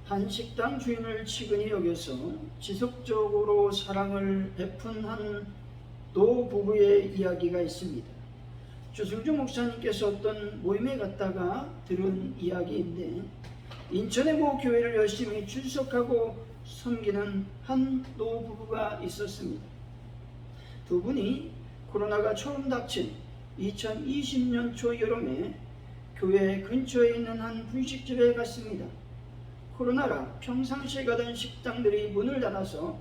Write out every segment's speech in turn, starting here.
한 식당 주인을 치근히 여겨서 지속적으로 사랑을 베푼 한 노부부의 이야기가 있습니다. 주승주 목사님께서 어떤 모임에 갔다가 들은 이야기인데, 인천의 모 교회를 열심히 출석하고 섬기는 한 노부부가 있었습니다. 두 분이 코로나가 처음 닥친 2020년 초 여름에 교회 근처에 있는 한 분식집에 갔습니다. 코로나라 평상시에 가던 식당들이 문을 닫아서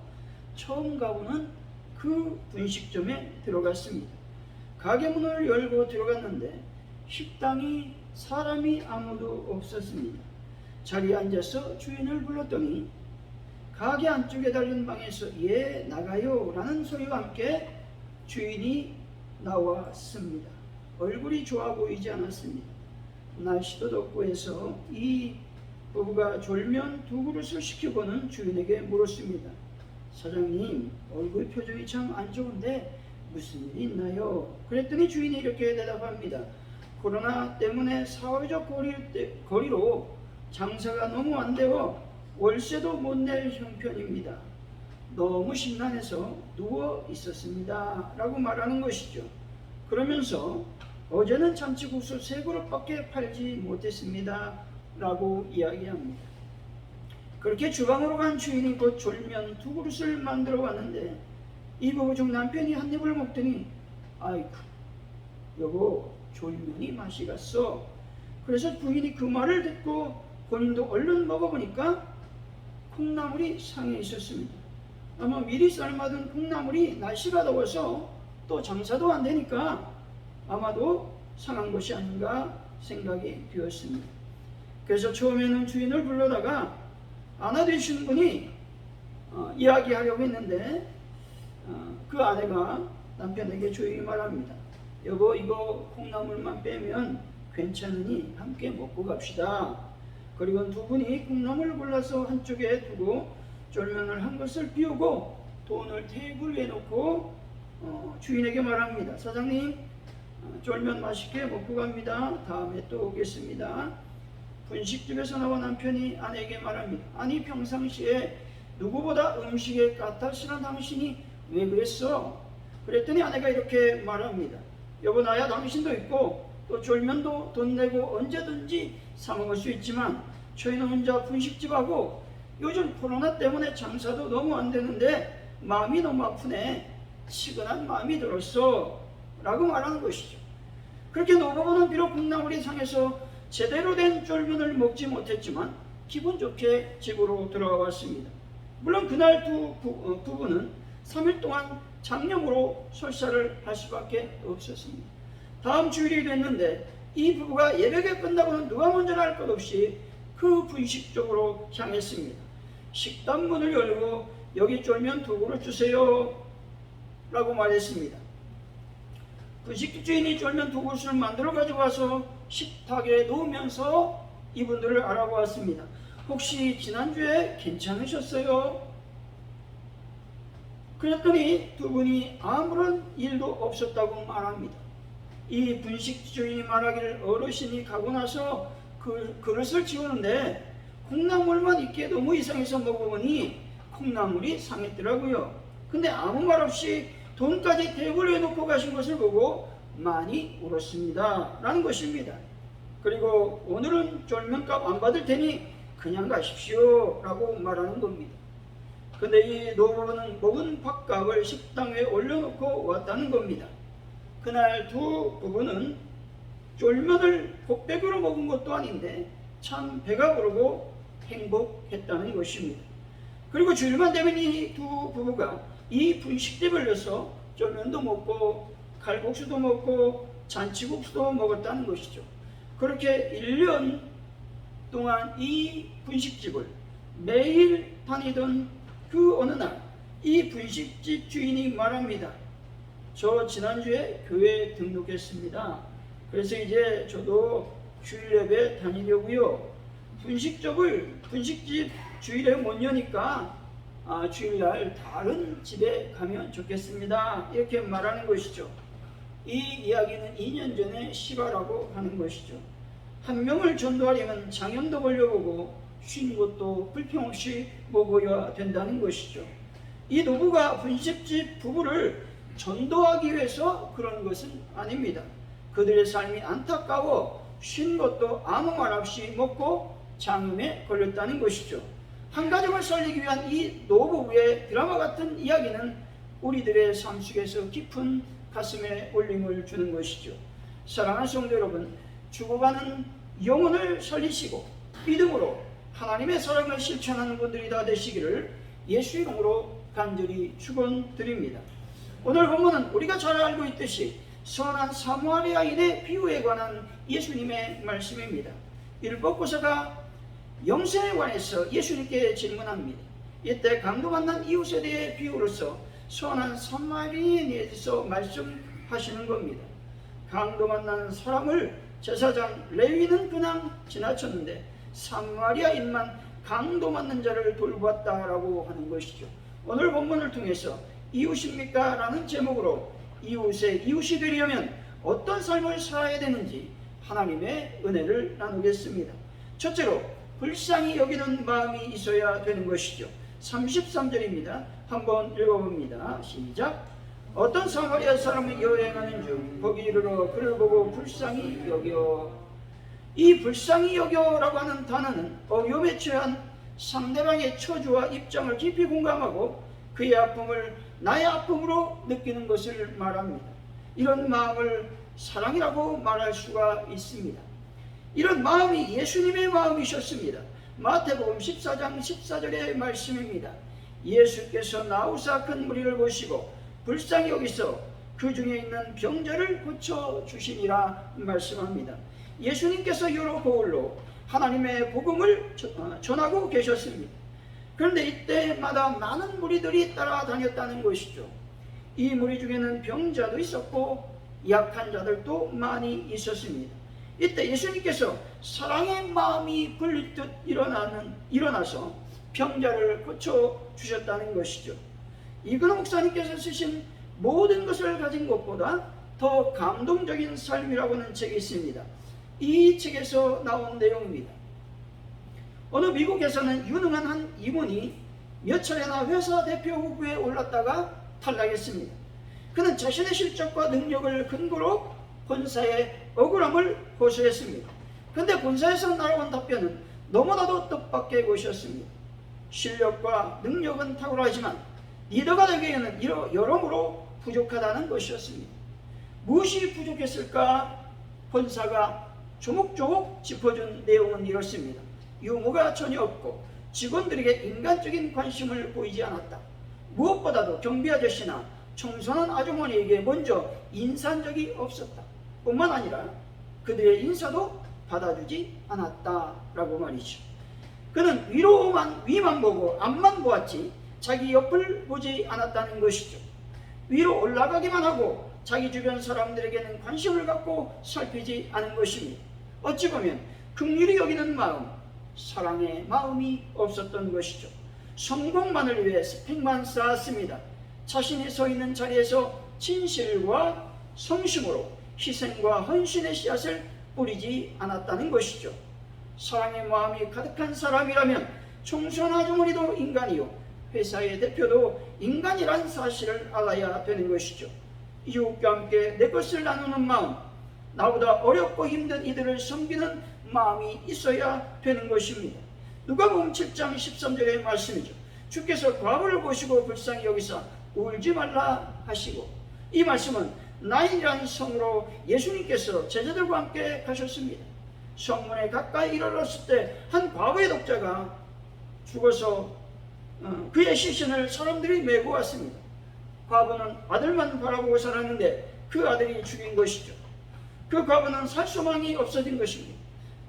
처음 가보는 그 분식점에 들어갔습니다. 가게 문을 열고 들어갔는데 식당이 사람이 아무도 없었습니다. 자리에 앉아서 주인을 불렀더니 가게 안쪽에 달린 방에서 "예, 나가요" 라는 소리와 함께 주인이 나왔습니다. 얼굴이 좋아 보이지 않았습니다. 날씨도 덥고 해서 이 부부가 졸면 두 그릇을 시키고는 주인에게 물었습니다. "사장님, 얼굴 표정이 참 안 좋은데 무슨 일이 있나요?" 그랬더니 주인이 이렇게 대답합니다. "코로나 때문에 사회적 거리로 장사가 너무 안 되어 월세도 못 낼 형편입니다. 너무 심란해서 누워 있었습니다" 라고 말하는 것이죠. 그러면서 "어제는 참치국수 3그릇밖에 팔지 못했습니다" 라고 이야기합니다. 그렇게 주방으로 간 주인이 곧 졸면 2그릇을 만들어 왔는데, 이 부부 중 남편이 한 입을 먹더니 "아이쿠 여보, 졸면이 맛이 갔어." 그래서 부인이 그 말을 듣고 본인도 얼른 먹어보니까 콩나물이 상해 있었습니다. 아마 미리 삶아둔 콩나물이 날씨가 더워서 또 장사도 안 되니까 아마도 상한 것이 아닌가 생각이 되었습니다. 그래서 처음에는 주인을 불러다가 아내 되시는 분이 이야기하려고 했는데, 그 아내가 남편에게 조용히 말합니다. "여보, 이거 콩나물만 빼면 괜찮으니 함께 먹고 갑시다." 그리고 두 분이 콩나물을 골라서 한쪽에 두고 쫄면을 한 것을 비우고 돈을 테이블 위에 놓고 주인에게 말합니다. "사장님, 쫄면 맛있게 먹고 갑니다. 다음에 또 오겠습니다." 분식집에서 나온 남편이 아내에게 말합니다. "아니, 평상시에 누구보다 음식에 까탈스러운 당신이 왜 그랬어?" 그랬더니 아내가 이렇게 말합니다. "여보, 나야 당신도 있고 또 쫄면도 돈 내고 언제든지 사 먹을 수 있지만 저희는 혼자 분식집하고 요즘 코로나 때문에 장사도 너무 안 되는데 마음이 너무 아프네. 치근한 마음이 들었어" 라고 말하는 것이죠. 그렇게 노부부는 비록 콩나물이 상해서 제대로 된 쫄면을 먹지 못했지만 기분 좋게 집으로 돌아왔습니다. 물론 그날 두 부부는 3일 동안 장염으로 설사를 할 수밖에 없었습니다. 다음 주일이 됐는데 이 부부가 예배가 끝나고는 누가 먼저 할 것 없이 그 분식 쪽으로 향했습니다. 식당 문을 열고 "여기 쫄면 2그릇 주세요" 라고 말했습니다. 분식집 주인이 쫄면 2그릇을 만들어 가져와서 식탁에 놓으면서 이분들을 알아보았습니다. "혹시 지난주에 괜찮으셨어요?" 그랬더니 두 분이 아무런 일도 없었다고 말합니다. 이 분식 주인이 말하기를 어르신이 가고 나서 그 그릇을 치우는데 콩나물만 있기에 너무 이상해서 먹어보니 콩나물이 상했더라고요. 근데 아무 말 없이 돈까지 테이블에 놓고 가신 것을 보고 많이 울었습니다 라는 것입니다. 그리고 "오늘은 쫄면값 안 받을 테니 그냥 가십시오" 라고 말하는 겁니다. 근데 이 노부부는 먹은 밥값을 식당 위에 올려놓고 왔다는 겁니다. 그날 두 부부는 쫄면을 곱백으로 먹은 것도 아닌데 참 배가 부르고 행복했다는 것입니다. 그리고 주일만 되면 이 두 부부가 이 분식집을 열어서 쫄면도 먹고 칼국수도 먹고 잔치국수도 먹었다는 것이죠. 그렇게 1년 동안 이 분식집을 매일 다니던 그 어느 날 이 분식집 주인이 말합니다. "저 지난주에 교회에 등록했습니다. 그래서 이제 저도 주일 예배 다니려고요. 분식집 주일에 못 여니까 주일날 다른 집에 가면 좋겠습니다." 이렇게 말하는 것이죠. 이 이야기는 2년 전의 실화라고 하는 것이죠. 한 명을 전도하려면 장염도 걸려보고 쉰 것도 불평 없이 먹어야 된다는 것이죠. 이 노부가 분식집 부부를 전도하기 위해서 그런 것은 아닙니다. 그들의 삶이 안타까워 쉰 것도 아무 말 없이 먹고 장염에 걸렸다는 것이죠. 한 가족을 살리기 위한 이 노부부의 드라마 같은 이야기는 우리들의 삶 속에서 깊은 가슴에 울림을 주는 것이죠. 사랑하는 성도 여러분, 죽어가는 영혼을 살리시고 믿음으로 하나님의 사랑을 실천하는 분들이 다 되시기를 예수 이름으로 간절히 축원드립니다. 오늘 본문은 우리가 잘 알고 있듯이 선한 사마리아인의 비유에 관한 예수님의 말씀입니다. 율법교사가 영생에 관해서 예수님께 질문합니다. 이때 강도 만난 이웃에 대해 비유로서 선한 사마리아인에 대해서 말씀하시는 겁니다. 강도 만난 사람을 제사장 레위는 그냥 지나쳤는데 사마리아인만 강도 맞는 자를 돌보았다라고 하는 것이죠. 오늘 본문을 통해서 이웃입니까? 라는 제목으로 이웃의 이웃이 되려면 어떤 삶을 살아야 되는지 하나님의 은혜를 나누겠습니다. 첫째로 불쌍히 여기는 마음이 있어야 되는 것이죠. 33절입니다. 한번 읽어봅니다. 시작. 어떤 사마리아 사람이 여행하는 중 거기 이르러 그를 보고 불쌍히 여겨. 이 불쌍히 여겨라고 하는 단어는 어려움에 처한 상대방의 처주와 입장을 깊이 공감하고 그의 아픔을 나의 아픔으로 느끼는 것을 말합니다. 이런 마음을 사랑이라고 말할 수가 있습니다. 이런 마음이 예수님의 마음이셨습니다. 마태복음 14장 14절의 말씀입니다. 예수께서 나우사 큰 무리를 보시고 불쌍히 여기서 그 중에 있는 병자를 고쳐주시니라 말씀합니다. 예수님께서 여러 보울로 하나님의 복음을 전하고 계셨습니다. 그런데 이때마다 많은 무리들이 따라다녔다는 것이죠. 이 무리 중에는 병자도 있었고 약한 자들도 많이 있었습니다. 이때 예수님께서 사랑의 마음이 불릴 듯 일어나서 병자를 고쳐주셨다는 것이죠. 이근호 목사님께서 쓰신 모든 것을 가진 것보다 더 감동적인 삶이라고는 책이 있습니다. 이 책에서 나온 내용입니다. 어느 미국에서는 유능한 한 임원이 몇 차례나 회사 대표 후보에 올랐다가 탈락했습니다. 그는 자신의 실적과 능력을 근거로 본사에 억울함을 호소했습니다. 그런데 본사에서 나온 답변은 너무나도 뜻밖의 것이었습니다. 실력과 능력은 탁월하지만 리더가 되기에는 여러모로 부족하다는 것이었습니다. 무엇이 부족했을까? 본사가 조목조목 짚어준 내용은 이렇습니다. 유머가 전혀 없고 직원들에게 인간적인 관심을 보이지 않았다. 무엇보다도 경비 아저씨나 청소년 아주머니에게 먼저 인사한 적이 없었다. 뿐만 아니라 그들의 인사도 받아주지 않았다라고 말이죠. 그는 위만 보고 앞만 보았지 자기 옆을 보지 않았다는 것이죠. 위로 올라가기만 하고 자기 주변 사람들에게는 관심을 갖고 살피지 않은 것입니다. 어찌 보면 긍휼히 여기는 마음, 사랑의 마음이 없었던 것이죠. 성공만을 위해 스펙만 쌓았습니다. 자신이 서 있는 자리에서 진실과 성심으로 희생과 헌신의 씨앗을 뿌리지 않았다는 것이죠. 사랑의 마음이 가득한 사람이라면 청소년 아주머니도 인간이요 회사의 대표도 인간이란 사실을 알아야 되는 것이죠. 이웃과 함께 내 것을 나누는 마음, 나보다 어렵고 힘든 이들을 섬기는 마음이 있어야 되는 것입니다. 누가복음 7장 13절의 말씀이죠. 주께서 과부를 보시고 불쌍히 여기사 울지 말라 하시고, 이 말씀은 나인이라는 성으로 예수님께서 제자들과 함께 가셨습니다. 성문에 가까이 이르렀을 때 한 과부의 독자가 죽어서 그의 시신을 사람들이 메고 왔습니다. 과부는 아들만 바라보고 살았는데 그 아들이 죽인 것이죠. 그 과부는 살 소망이 없어진 것입니다.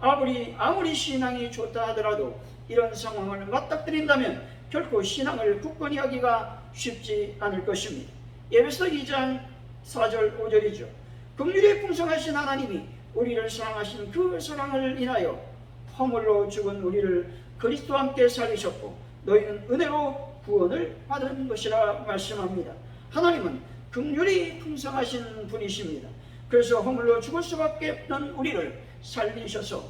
아무리 신앙이 좋다 하더라도 이런 상황을 맞닥뜨린다면 결코 신앙을 굳건히 하기가 쉽지 않을 것입니다. 에베소 2장 4절 5절이죠. 긍휼이 풍성하신 하나님이 우리를 사랑하신 그 사랑을 인하여 허물로 죽은 우리를 그리스도와 함께 살리셨고 너희는 은혜로 구원을 받은 것이라 말씀합니다. 하나님은 긍휼이 풍성하신 분이십니다. 그래서 허물로 죽을 수밖에 없는 우리를 살리셔서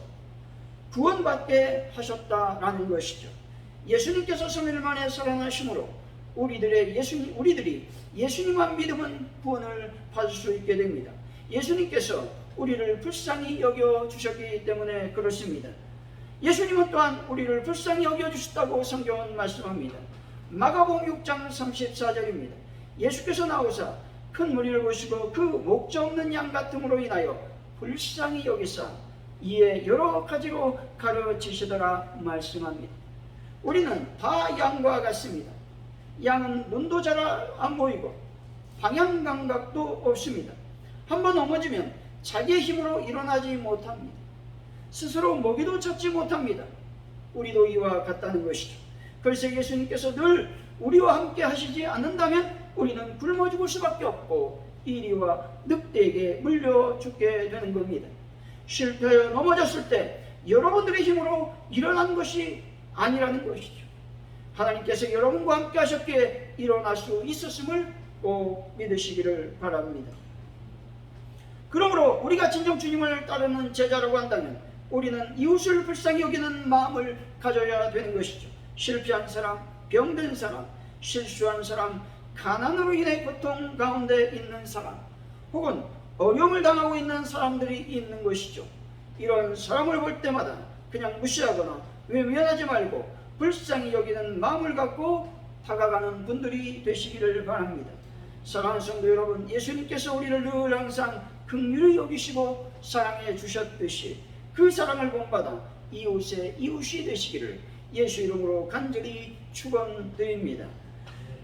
구원받게 하셨다라는 것이죠. 예수님께서 3일 만에 살아나심으로 우리들이 예수님만 믿으면 구원을 받을 수 있게 됩니다. 예수님께서 우리를 불쌍히 여겨주셨기 때문에 그렇습니다. 예수님은 또한 우리를 불쌍히 여겨주셨다고 성경은 말씀합니다. 마가복음 6장 34절입니다. 예수께서 나오사 큰 무리를 보시고 그 목자 없는 양 같음으로 인하여 불쌍히 여기사 이에 여러 가지로 가르치시더라 말씀합니다. 우리는 다 양과 같습니다. 양은 눈도 잘 안 보이고 방향 감각도 없습니다. 한번 넘어지면 자기의 힘으로 일어나지 못합니다. 스스로 먹이도 찾지 못합니다. 우리도 이와 같다는 것이죠. 그래서 예수님께서 늘 우리와 함께 하시지 않는다면 우리는 굶어 죽을 수밖에 없고 이리와 늑대에게 물려 죽게 되는 겁니다. 실패하여 넘어졌을 때 여러분들의 힘으로 일어난 것이 아니라는 것이죠. 하나님께서 여러분과 함께 하셨기에 일어날 수 있었음을 꼭 믿으시기를 바랍니다. 그러므로 우리가 진정 주님을 따르는 제자라고 한다면 우리는 이웃을 불쌍히 여기는 마음을 가져야 되는 것이죠. 실패한 사람, 병든 사람, 실수한 사람, 가난으로 인해 고통 가운데 있는 사람, 혹은 어려움을 당하고 있는 사람들이 있는 것이죠. 이런 사람을 볼 때마다 그냥 무시하거나 외면하지 말고 불쌍히 여기는 마음을 갖고 다가가는 분들이 되시기를 바랍니다. 사랑하는 성도 여러분, 예수님께서 우리를 늘 항상 긍휼히 여기시고 사랑해 주셨듯이 그 사랑을 본받아 이웃의 이웃이 되시기를 예수 이름으로 간절히 축원드립니다.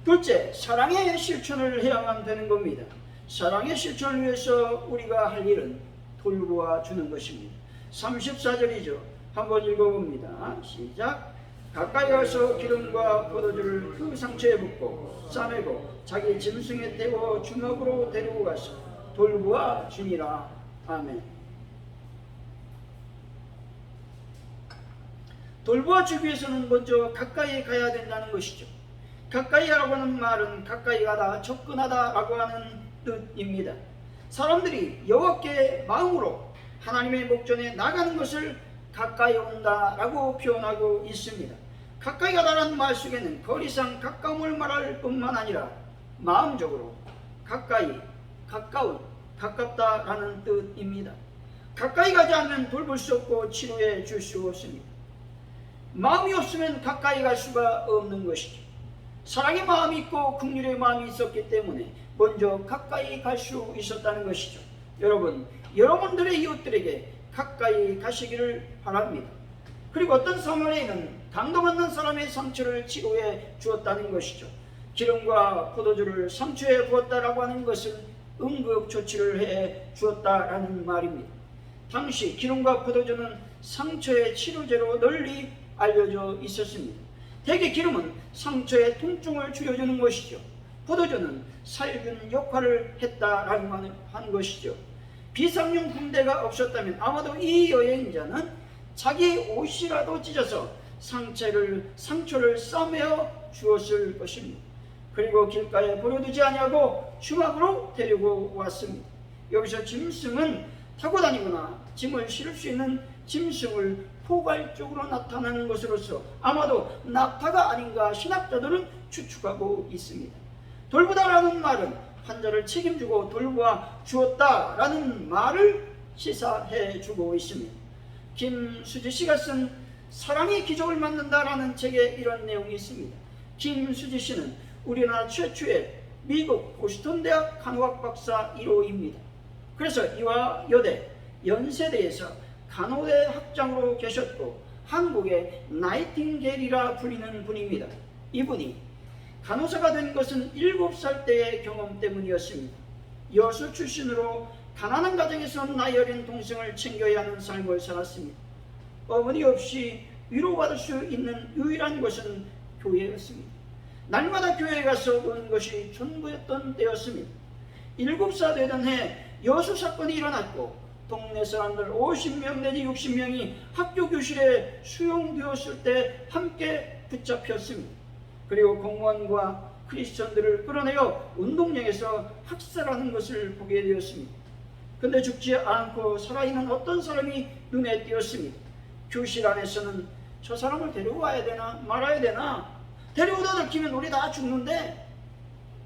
둘째, 사랑의 실천을 해야만 되는 겁니다. 사랑의 실천을 위해서 우리가 할 일은 돌보아 주는 것입니다. 34절이죠. 한번 읽어봅니다. 시작. 가까이 가서 기름과 포도주를 그 상처에 붓고 싸매고 자기 짐승에 태워 주먹으로 데리고 가서 돌보아 주니라. 아멘. 돌보아 주기 위해서는 먼저 가까이 가야 된다는 것이죠. 가까이 가라고 하는 말은 가까이 가다, 접근하다 라고 하는 뜻입니다. 사람들이 여호와께 마음으로 하나님의 목전에 나가는 것을 가까이 온다 라고 표현하고 있습니다. 가까이 가다라는 말 속에는 거리상 가까움을 말할 뿐만 아니라 마음적으로 가까이, 가까운, 가깝다 라는 뜻입니다. 가까이 가지 않으면 돌볼 수 없고 치료해 줄 수 없습니다. 마음이 없으면 가까이 갈 수가 없는 것이죠. 사랑의 마음이 있고 긍휼의 마음이 있었기 때문에 먼저 가까이 갈 수 있었다는 것이죠. 여러분, 여러분들의 이웃들에게 가까이 가시기를 바랍니다. 그리고 어떤 사마리아인은 강도받는 사람의 상처를 치료해 주었다는 것이죠. 기름과 포도주를 상처에 부었다라고 하는 것은 응급조치를 해 주었다라는 말입니다. 당시 기름과 포도주는 상처의 치료제로 널리 알려져 있었습니다. 대개 기름은 상처의 통증을 줄여주는 것이죠. 포도주는 살균 역할을 했다라는 것이죠. 비상용 붕대가 없었다면 아마도 이 여행자는 자기 옷이라도 찢어서 상처를 싸매어 주었을 것입니다. 그리고 길가에 버려두지 아니하고 주막으로 데리고 왔습니다. 여기서 짐승은 타고 다니거나 짐을 실을 수 있는 짐승을 포괄적으로 나타나는 것으로서 아마도 낙타가 아닌가 신학자들은 추측하고 있습니다. 돌보다라는 말은 환자를 책임지고 돌보아 주었다라는 말을 시사해 주고 있습니다. 김수지 씨가 쓴 사랑이 기적을 만든다라는 책에 이런 내용이 있습니다. 김수지 씨는 우리나라 최초의 미국 보스턴 대학 간호학 박사 1호입니다. 그래서 이화 여대 연세대에서 간호대 학장으로 계셨고 한국의 나이팅게일이라 불리는 분입니다. 이분이 간호사가 된 것은 7살 때의 경험 때문이었습니다. 여수 출신으로 가난한 가정에서 나이 어린 동생을 챙겨야 하는 삶을 살았습니다. 어머니 없이 위로받을 수 있는 유일한 곳은 교회였습니다. 날마다 교회에 가서 노는 것이 전부였던 때였습니다. 7살 되던 해 여수 사건이 일어났고 동네 사람들 50명 내지 60명이 학교 교실에 수용되었을 때 함께 붙잡혔습니다. 그리고 공무원과 크리스천들을 끌어내어 운동장에서 학살하는 것을 보게 되었습니다. 근데 죽지 않고 살아있는 어떤 사람이 눈에 띄었습니다. 교실 안에서는 저 사람을 데려와야 되나 말아야 되나, 데려오다 들키면 우리 다 죽는데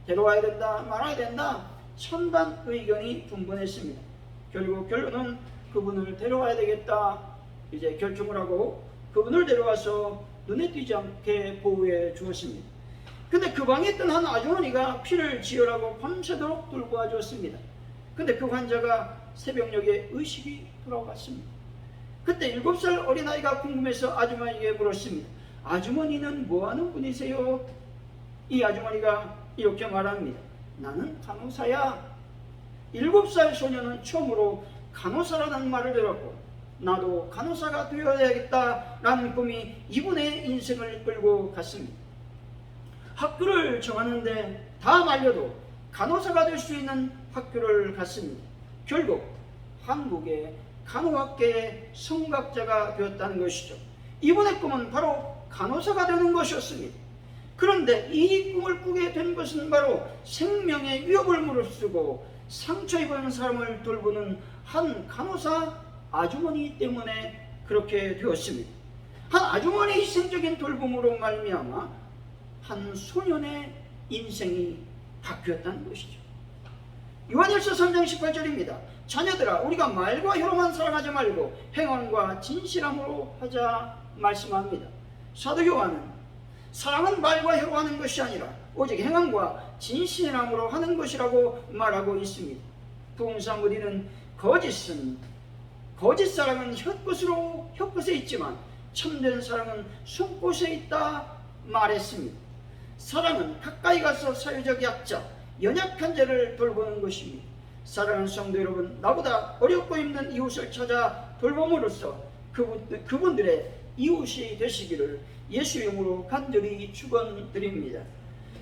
데려와야 된다 말아야 된다, 찬반 의견이 분분했습니다. 결국 결론은 그분을 데려와야 되겠다 이제 결정을 하고 그분을 데려와서 눈에 띄지 않게 보호해 주었습니다. 근데 그 방에 있던 한 아주머니가 피를 지으라고 밤새도록 돌보아 줬습니다. 근데 그 환자가 새벽녘에 의식이 돌아왔습니다. 그때 7살 어린아이가 궁금해서 아주머니에게 물었습니다. 아주머니는 뭐하는 분이세요? 이 아주머니가 이렇게 말합니다. 나는 간호사야. 7살 소녀는 처음으로 간호사라는 말을 들었고 나도 간호사가 되어야겠다라는 꿈이 이분의 인생을 끌고 갔습니다. 학교를 정하는데 다 말려도 간호사가 될 수 있는 학교를 갔습니다. 결국 한국의 간호학계의 성각자가 되었다는 것이죠. 이분의 꿈은 바로 간호사가 되는 것이었습니다. 그런데 이 꿈을 꾸게 된 것은 바로 생명의 위협을 무릅쓰고 상처 입은 사람을 돌보는 한 간호사 아주머니 때문에 그렇게 되었습니다. 한 아주머니의 희생적인 돌봄으로 말미암아 한 소년의 인생이 바뀌었다는 것이죠. 요한일서 3장 18절입니다. 자녀들아, 우리가 말과 혀로만 사랑하지 말고 행함과 진실함으로 하자 말씀합니다. 사도 요한은 사랑은 말과 혀로 하는 것이 아니라 오직 행함과 진실함으로 하는 것이라고 말하고 있습니다. 부흥사 무디는 거짓 사랑은 혀끝에 있지만 참된 사랑은 손끝에 있다 말했습니다. 사랑은 가까이 가서 사회적 약자, 연약한 자를 돌보는 것입니다. 사랑하는 성도 여러분, 나보다 어렵고 힘든 이웃을 찾아 돌봄으로써 그분들의 이웃이 되시기를 예수 이름으로 간절히 축원드립니다.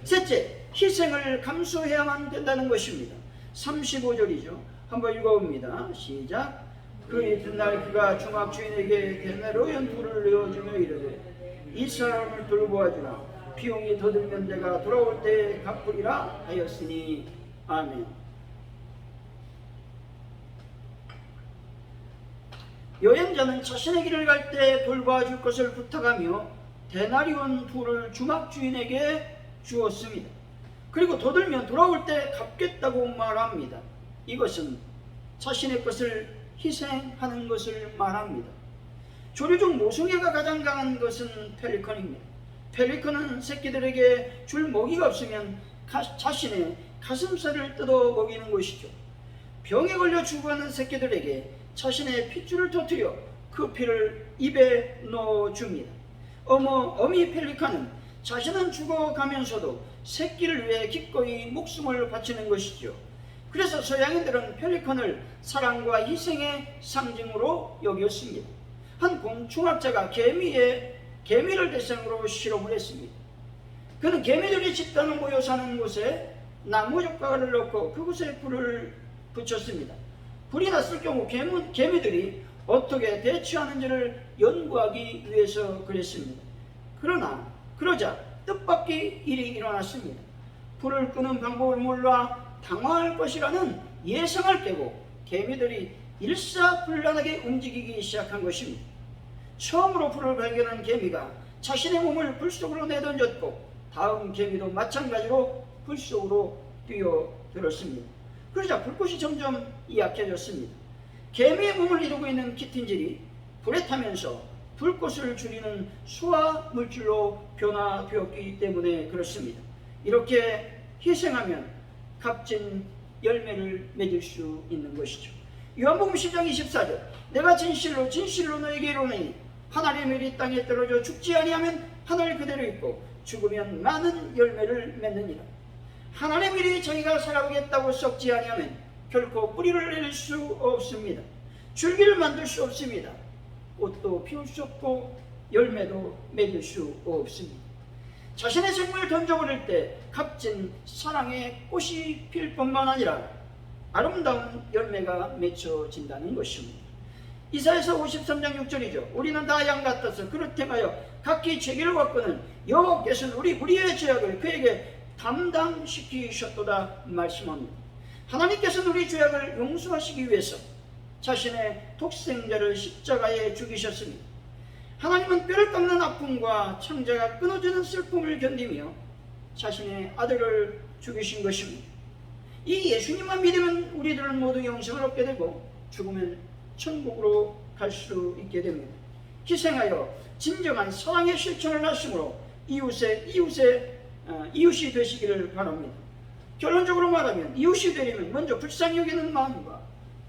셋째, 희생을 감수해야만 된다는 것입니다. 35절이죠. 한번 읽어봅니다. 시작. 그 이튿날 그가 중학 주인에게 대나로 연불을 내어주며 이르되 이 사람을 돌보아주라. 비용이 더 들면 내가 돌아올 때 갚으리라 하였으니. 아멘. 여행자는 자신의 길을 갈 때 돌봐줄 것을 부탁하며 데나리온 둘을 주막 주인에게 주었습니다. 그리고 더 들면 돌아올 때 갚겠다고 말합니다. 이것은 자신의 것을 희생하는 것을 말합니다. 조류 중 모성애가 가장 강한 것은 펠리컨입니다. 펠리컨은 새끼들에게 줄 먹이가 없으면 자신의 가슴살을 뜯어 먹이는 것이죠. 병에 걸려 죽어가는 새끼들에게 자신의 핏줄을 터뜨려 그 피를 입에 넣어줍니다. 어미 펠리컨은 자신은 죽어가면서도 새끼를 위해 기꺼이 목숨을 바치는 것이죠. 그래서 서양인들은 펠리컨을 사랑과 희생의 상징으로 여겼습니다. 한 곤충학자가 개미를 대상으로 실험을 했습니다. 그는 개미들이 집단을 모여 사는 곳에 나무 젓가락을 넣고 그곳에 불을 붙였습니다. 불이 났을 경우 개미들이 어떻게 대처하는지를 연구하기 위해서 그랬습니다. 그러자 뜻밖의 일이 일어났습니다. 불을 끄는 방법을 몰라 당황할 것이라는 예상을 깨고 개미들이 일사불란하게 움직이기 시작한 것입니다. 처음으로 불을 발견한 개미가 자신의 몸을 불 속으로 내던졌고 다음 개미도 마찬가지로 불 속으로 뛰어들었습니다. 그러자 불꽃이 점점 약해졌습니다. 개미의 몸을 이루고 있는 키틴질이 불에 타면서 불꽃을 줄이는 수화 물질로 변화되었기 때문에 그렇습니다. 이렇게 희생하면 값진 열매를 맺을 수 있는 것이죠. 요한복음 10장 24절 내가 진실로 너에게 이르노니 하나님의 일이 땅에 떨어져 죽지 아니하면 하늘 그대로 있고 죽으면 많은 열매를 맺느니라. 하나님의 일이 자기가 살아오겠다고 썩지 아니하면 결코 뿌리를 내릴 수 없습니다. 줄기를 만들 수 없습니다. 꽃도 피울 수 없고 열매도 맺을 수 없습니다. 자신의 생명을 던져버릴 때 값진 사랑의 꽃이 필 뿐만 아니라 아름다운 열매가 맺혀진다는 것입니다. 이사야서 53장 6절이죠. 우리는 다 양 같아서 그릇 행하여 각기 죄기를 받고는 여호와께서는 우리 무리의 죄악을 그에게 담당시키셨도다 말씀합니다. 하나님께서는 우리 죄악을 용서하시기 위해서 자신의 독생자를 십자가에 죽이셨습니다. 하나님은 뼈를 깎는 아픔과 창자가 끊어지는 슬픔을 견디며 자신의 아들을 죽이신 것입니다. 이 예수님만 믿으면 우리들은 모두 영생을 얻게 되고 죽으면 천국으로 갈 수 있게 됩니다. 희생하여 진정한 사랑의 실천을 하심으로 이웃이 되시기를 바랍니다. 결론적으로 말하면 이웃이 되려면 먼저 불쌍히 여기는 마음과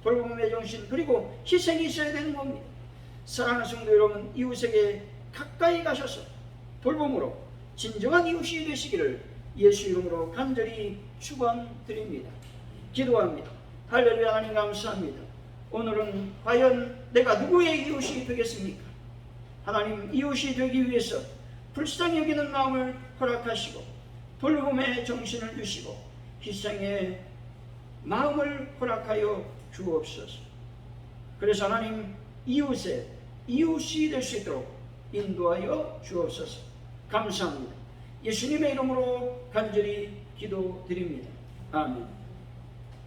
돌봄의 정신 그리고 희생이 있어야 되는 겁니다. 사랑하는 성도 여러분, 이웃에게 가까이 가셔서 돌봄으로 진정한 이웃이 되시기를 예수 이름으로 간절히 축원드립니다. 기도합니다. 할렐루야. 하나님 감사합니다. 오늘은 과연 내가 누구의 이웃이 되겠습니까? 하나님, 이웃이 되기 위해서 불쌍히 여기는 마음을 허락하시고 돌봄의 정신을 주시고 희생의 마음을 허락하여 주옵소서. 그래서 하나님, 이웃이 될 수 있도록 인도하여 주옵소서. 감사합니다. 예수님의 이름으로 간절히 기도드립니다. 아멘.